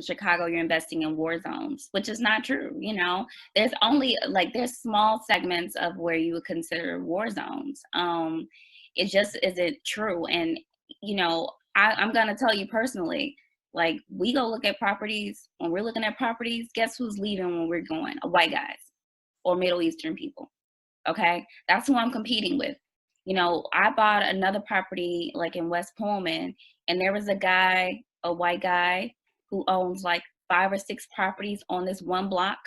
Chicago, you're investing in war zones, which is not true. You know, there's only like there's small segments of where you would consider war zones. It just isn't true. And you know, I'm gonna tell you personally, like we go look at properties. When we're looking at properties, guess who's leaving when we're going? White guys or Middle Eastern people. Okay, that's who I'm competing with. You know, I bought another property like in West Pullman, and there was a guy, a white guy, who owns like 5 or 6 properties on this one block.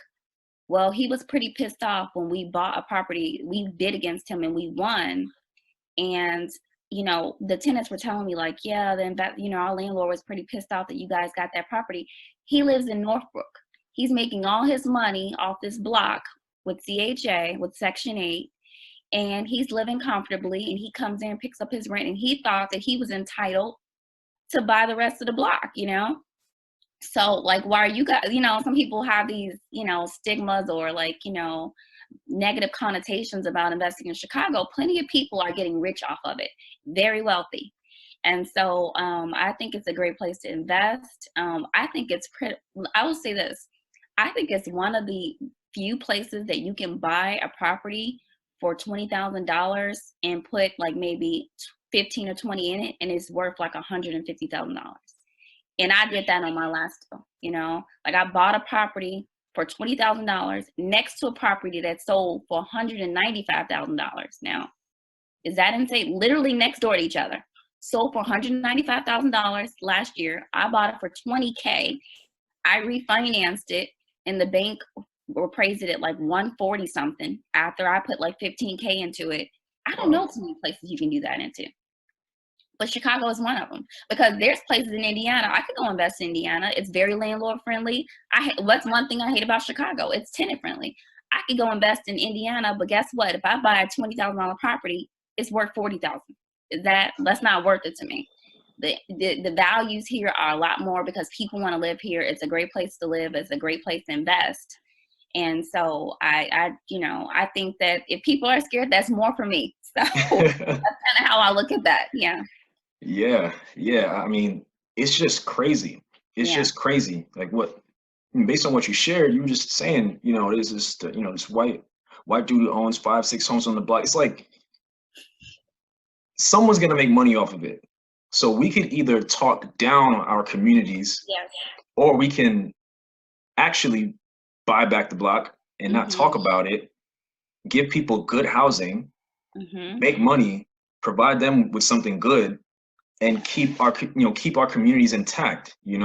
Well, he was pretty pissed off when we bought a property. We bid against him and we won. And you know, the tenants were telling me like, yeah, then that, you know, our landlord was pretty pissed off that you guys got that property. He lives in Northbrook. He's making all his money off this block with CHA, with Section 8, and he's living comfortably, and he comes in and picks up his rent, and he thought that he was entitled to buy the rest of the block, you know? So like, why are you guys, you know, some people have these, you know, stigmas or like, you know, negative connotations about investing in Chicago. Plenty of people are getting rich off of it, very wealthy. And so I think it's a great place to invest. I think it's I will say this. I think it's one of the few places that you can buy a property for $20,000 and put like maybe 15 or 20 in it, and it's worth like $150,000. And I did that on my last deal, you know, like I bought a property for $20,000 next to a property that sold for $195,000. Now, is that insane? Literally next door to each other. Sold for $195,000 last year. I bought it for $20K. I refinanced it, and the bank appraised it at like 140 something after I put like 15K into it. I don't know too many places you can do that into. But Chicago is one of them, because there's places in Indiana. I could go invest in Indiana. It's very landlord friendly. What's one thing I hate about Chicago? It's tenant friendly. I could go invest in Indiana, but guess what? If I buy a $20,000 property, it's worth $40,000. That's not worth it to me. The values here are a lot more because people want to live here. It's a great place to live. It's a great place to invest. And so I think that if people are scared, that's more for me. So that's kind of how I look at that. Yeah. Yeah. I mean, it's just crazy. It's Yeah. just crazy. Like based on what you shared, you were just saying, you know, there's this, you know, this white dude who owns 5, 6 homes on the block. It's like someone's gonna make money off of it. So we could either talk down on our communities, Yes. or we can actually buy back the block and not talk about it, give people good housing, make money, provide them with something good, and keep our communities intact, you know?